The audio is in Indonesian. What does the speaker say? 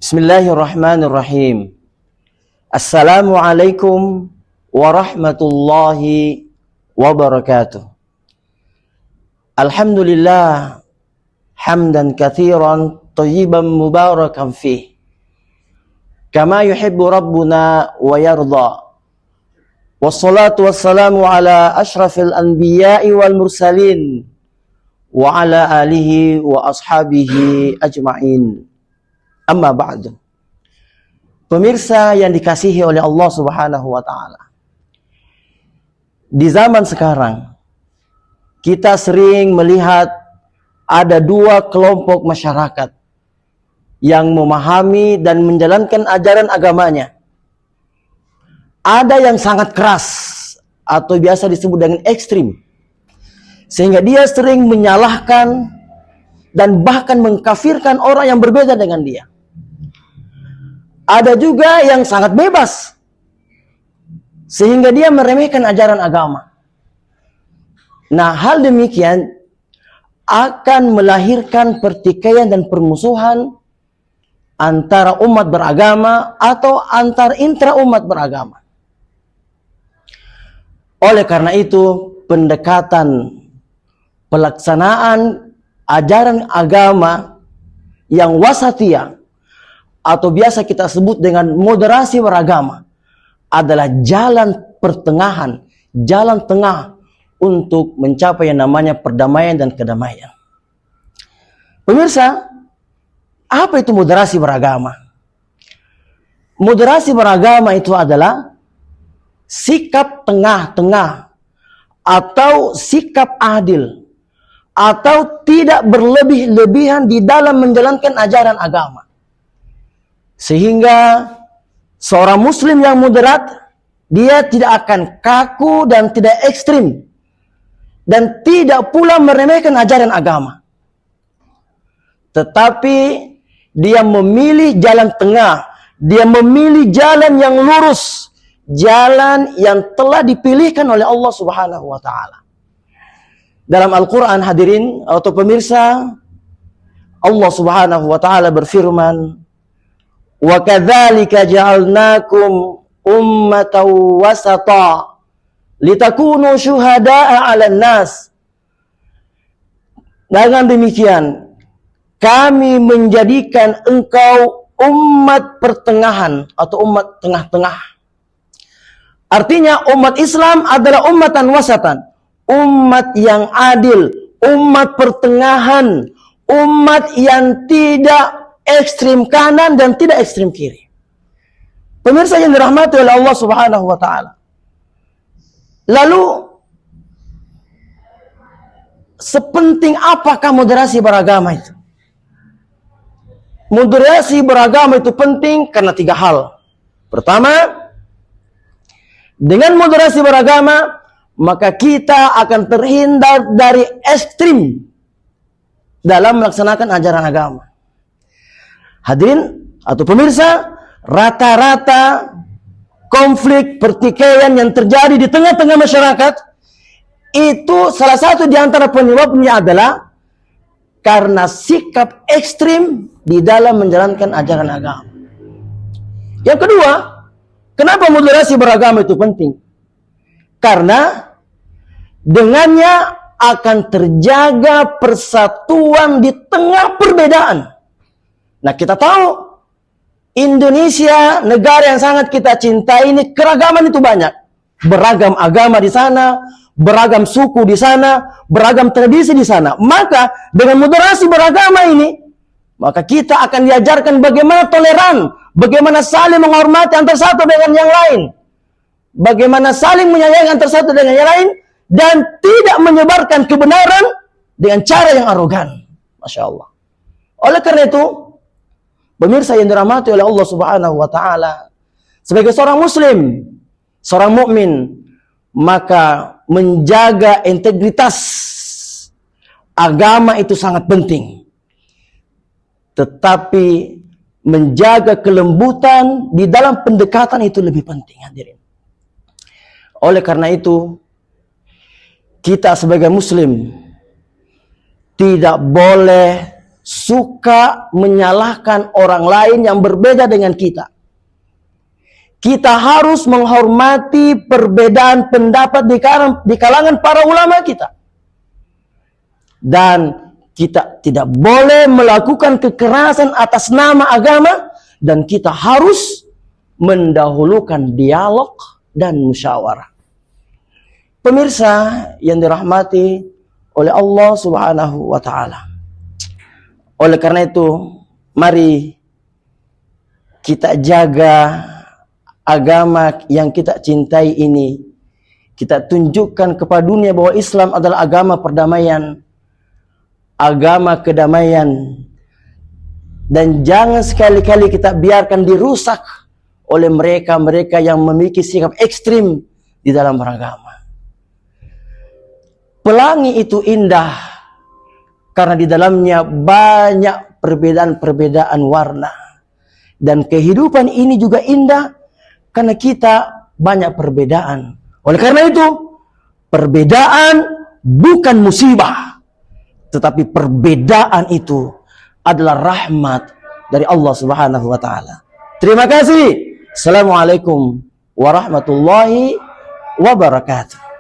Bismillahirrahmanirrahim. Assalamualaikum warahmatullahi wabarakatuh. Alhamdulillah hamdan katsiran thayyiban mubarakan fih kama yuhibbu rabbuna wa yarda. Wassalatu wassalamu ala ashrafil anbiya'i wal mursalin wa ala alihi wa ashabihi ajma'in. Amma ba'du. Pemirsa yang dikasihi oleh Allah Subhanahu wa taala. Di zaman sekarang kita sering melihat ada dua kelompok masyarakat yang memahami dan menjalankan ajaran agamanya. Ada yang sangat keras atau biasa disebut dengan ekstrim, sehingga dia sering menyalahkan dan bahkan mengkafirkan orang yang berbeda dengan dia. Ada juga yang sangat bebas, sehingga dia meremehkan ajaran agama. Nah, hal demikian akan melahirkan pertikaian dan permusuhan antara umat beragama atau antar intra umat beragama. Oleh karena itu, pendekatan pelaksanaan ajaran agama yang wasatiyah atau biasa kita sebut dengan moderasi beragama adalah jalan pertengahan, jalan tengah untuk mencapai yang namanya perdamaian dan kedamaian. Pemirsa, apa itu moderasi beragama? Moderasi beragama itu adalah sikap tengah-tengah atau sikap adil atau tidak berlebih-lebihan di dalam menjalankan ajaran agama. Sehingga seorang muslim yang moderat, dia tidak akan kaku dan tidak ekstrim, dan tidak pula meremehkan ajaran agama. Tetapi dia memilih jalan tengah, dia memilih jalan yang lurus, jalan yang telah dipilihkan oleh Allah Subhanahu wa taala. Dalam Al-Qur'an, hadirin atau pemirsa, Allah Subhanahu wa taala berfirman, "Wa kadzalika ja'alnakum ummatan wasata litakunu syuhada'a 'alan nas." Dengan demikian, kami menjadikan engkau umat pertengahan atau umat tengah-tengah. Artinya umat Islam adalah ummatan wasatan, umat yang adil, umat pertengahan, umat yang tidak ekstrim kanan dan tidak ekstrim kiri. Pemirsa yang dirahmati oleh Allah Subhanahu wa taala. Lalu sepenting apakah moderasi beragama itu? Moderasi beragama itu penting karena tiga hal. Pertama, dengan moderasi beragama maka kita akan terhindar dari ekstrim dalam melaksanakan ajaran agama. Hadirin atau pemirsa, rata-rata konflik pertikaian yang terjadi di tengah-tengah masyarakat itu salah satu di antara penyebabnya adalah karena sikap ekstrim di dalam menjalankan ajaran agama. Yang kedua, kenapa moderasi beragama itu penting? Karena dengannya akan terjaga persatuan di tengah perbedaan. Nah, kita tahu Indonesia, negara yang sangat kita cintai ini, keragaman itu banyak. Beragam agama di sana, beragam suku di sana, beragam tradisi di sana. Maka dengan moderasi beragama ini, maka kita akan diajarkan bagaimana toleran, bagaimana saling menghormati antara satu dengan yang lain, bagaimana saling menyayangi antara satu dengan yang lain, dan tidak menyebarkan kebenaran dengan cara yang arogan. Masya Allah. Oleh karena itu, pemirsa yang dirahmati oleh Allah Subhanahu wa taala, sebagai seorang muslim, seorang mukmin, maka menjaga integritas agama itu sangat penting. Tetapi menjaga kelembutan di dalam pendekatan itu lebih penting, hadirin. Oleh karena itu, kita sebagai muslim tidak boleh suka menyalahkan orang lain yang berbeda dengan kita. Kita harus menghormati perbedaan pendapat di kalangan para ulama kita. Dan kita tidak boleh melakukan kekerasan atas nama agama, dan kita harus mendahulukan dialog dan musyawarah. Pemirsa yang dirahmati oleh Allah Subhanahu wa taala. Oleh karena itu, mari kita jaga agama yang kita cintai ini. Kita tunjukkan kepada dunia bahwa Islam adalah agama perdamaian, agama kedamaian. Dan jangan sekali-kali kita biarkan dirusak oleh mereka-mereka yang memiliki sikap ekstrim di dalam beragama. Pelangi itu indah karena di dalamnya banyak perbedaan-perbedaan warna. Dan kehidupan ini juga indah karena kita banyak perbedaan. Oleh karena itu, perbedaan bukan musibah, tetapi perbedaan itu adalah rahmat dari Allah Subhanahu wa taala. Terima kasih. Assalamualaikum warahmatullahi wabarakatuh.